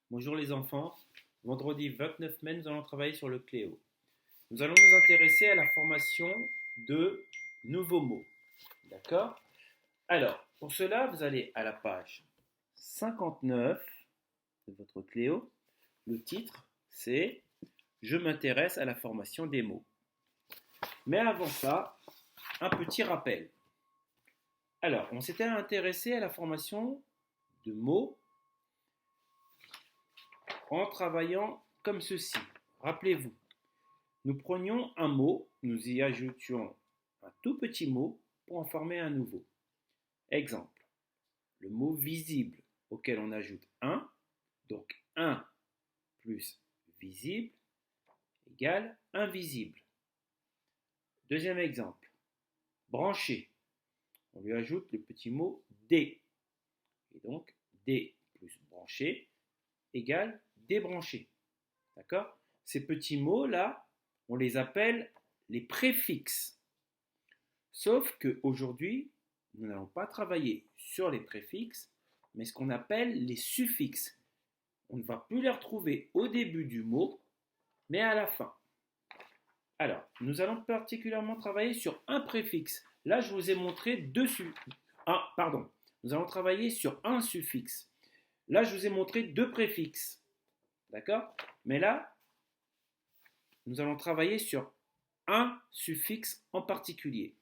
Bonjour les enfants. Vendredi 29 mai, nous allons travailler sur le Cléo. Nous allons nous intéresser à la formation de nouveaux mots. D'accord? Alors, pour cela, vous allez à la page 59 de votre Cléo. Le titre, c'est Je m'intéresse à la formation des mots. Mais avant ça, un petit rappel. Alors, on s'était intéressé à la formation de mots en travaillant comme ceci. Rappelez-vous, nous prenions un mot, nous y ajoutions un tout petit mot pour en former un nouveau. Exemple, le mot visible auquel on ajoute un, donc un plus visible égale invisible. Deuxième exemple, branché, on lui ajoute le petit mot dé, et donc dé plus branché égale débranché. D'accord? Ces petits mots-là, on les appelle les préfixes. Sauf qu'aujourd'hui, nous n'allons pas travailler sur les préfixes, mais ce qu'on appelle les suffixes. On ne va plus les retrouver au début du mot, mais à la fin. Alors, nous allons particulièrement travailler sur un préfixe. Là, je vous ai montré nous allons travailler sur un suffixe. Là, je vous ai montré deux préfixes. D'accord? Mais là, nous allons travailler sur un suffixe en particulier.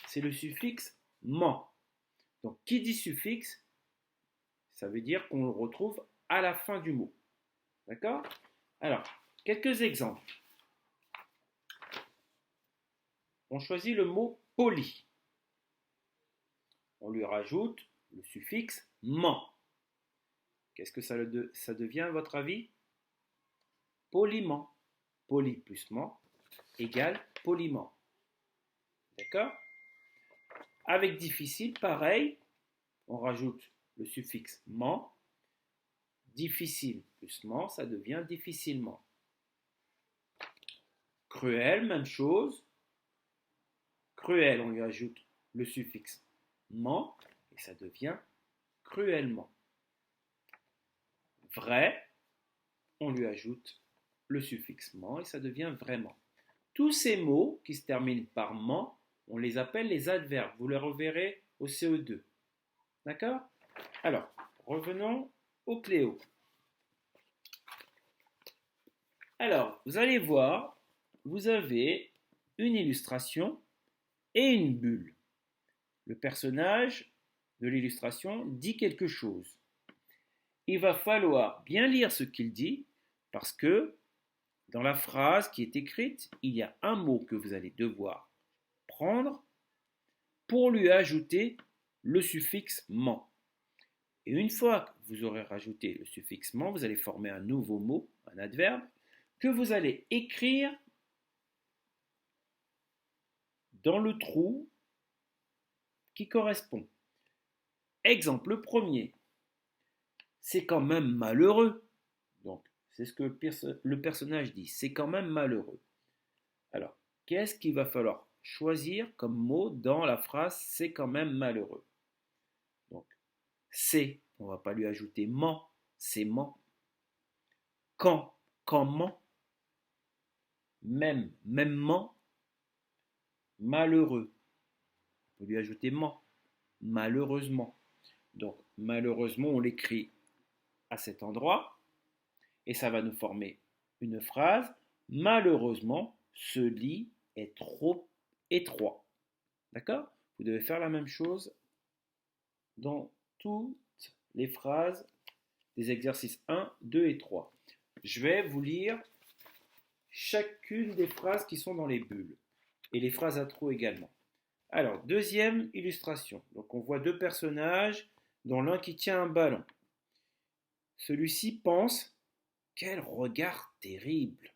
C'est le suffixe ment. Donc, qui dit suffixe, ça veut dire qu'on le retrouve à la fin du mot. D'accord? Alors, quelques exemples. On choisit le mot poli. On lui rajoute le suffixe ment. Qu'est-ce que ça devient à votre avis? Poliment. Poli plus ment égale poliment. D'accord? Avec difficile, pareil, on rajoute le suffixe ment. Difficile plus ment, ça devient difficilement. Cruel, même chose. Cruel, on lui ajoute le suffixe ment et ça devient cruellement. Vrai, on lui ajoute le suffixe ment et ça devient vraiment. Tous ces mots qui se terminent par ment, on les appelle les adverbes. Vous les reverrez au CE2. D'accord? Alors, revenons au Cléo. Alors, vous allez voir, vous avez une illustration et une bulle. Le personnage de l'illustration dit quelque chose. Il va falloir bien lire ce qu'il dit parce que dans la phrase qui est écrite, il y a un mot que vous allez devoir prendre pour lui ajouter le suffixe ment. Et une fois que vous aurez rajouté le suffixe ment, vous allez former un nouveau mot, un adverbe, que vous allez écrire dans le trou qui correspond. Exemple premier, c'est quand même malheureux. Donc, c'est ce que le personnage dit, c'est quand même malheureux. Alors, qu'est-ce qu'il va falloir choisir comme mot dans la phrase c'est quand même malheureux? Donc, c'est, on ne va pas lui ajouter ment, c'est ment. Quand ment. Mêmement. Malheureux. On peut lui ajouter ment, malheureusement. Donc, malheureusement, on l'écrit à cet endroit et ça va nous former une phrase. Malheureusement, ce lit est trop étroit. D'accord? Vous devez faire la même chose dans toutes les phrases des exercices 1, 2 et 3. Je vais vous lire chacune des phrases qui sont dans les bulles et les phrases à trous également. Alors, deuxième illustration. Donc, on voit deux personnages, dont l'un qui tient un ballon. Celui-ci pense, quel regard terrible.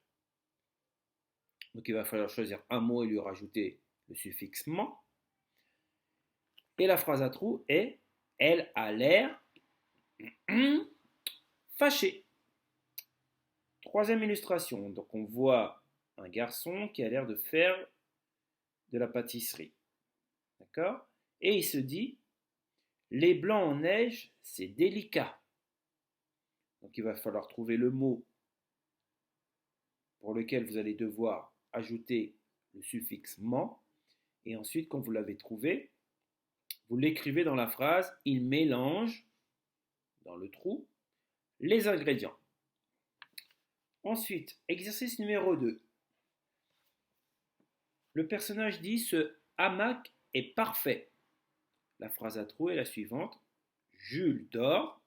Donc, il va falloir choisir un mot et lui rajouter le suffixe ment. Et la phrase à trous est, elle a l'air fâchée. Troisième illustration. Donc, on voit un garçon qui a l'air de faire de la pâtisserie. D'accord? Et il se dit, les blancs en neige, c'est délicat. Donc il va falloir trouver le mot pour lequel vous allez devoir ajouter le suffixe ment. Et ensuite, quand vous l'avez trouvé, vous l'écrivez dans la phrase « Il mélange » dans le trou les ingrédients. Ensuite, exercice numéro 2. Le personnage dit « Ce hamac est parfait ». La phrase à trous est la suivante. Jules dort.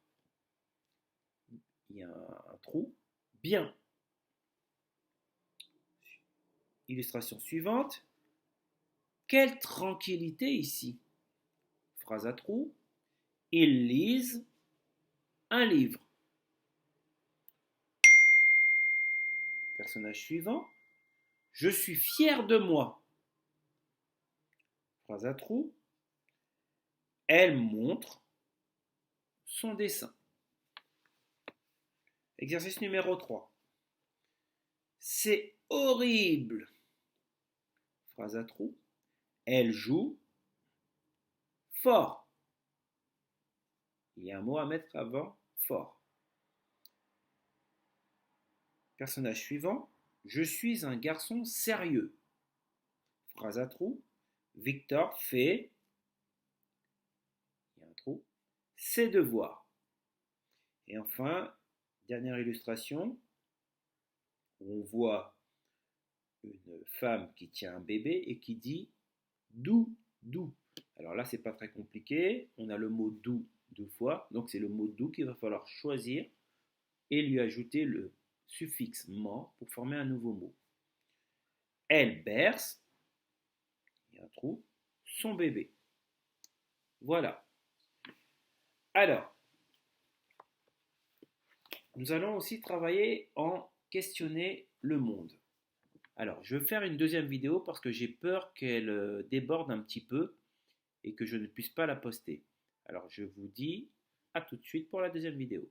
Il y a un trou. Bien. Illustration suivante. Quelle tranquillité ici. Phrase à trous. Ils lisent un livre. Personnage suivant. Je suis fier de moi. Phrase à trous. Elle montre son dessin. Exercice numéro 3. C'est horrible. Phrase à trous. Elle joue fort. Il y a un mot à mettre avant fort. Personnage suivant. Je suis un garçon sérieux. Phrase à trous. Victor fait, il y a un trou, ses devoirs. Et enfin, dernière illustration, on voit une femme qui tient un bébé et qui dit doux, doux. Alors là, c'est pas très compliqué. On a le mot doux 2 fois, donc c'est le mot doux qu'il va falloir choisir et lui ajouter le suffixe ment pour former un nouveau mot. Elle berce, il y a un trou, son bébé. Voilà. Alors, nous allons aussi travailler en questionner le monde. Alors, je vais faire une deuxième vidéo parce que j'ai peur qu'elle déborde un petit peu et que je ne puisse pas la poster. Alors, je vous dis à tout de suite pour la deuxième vidéo.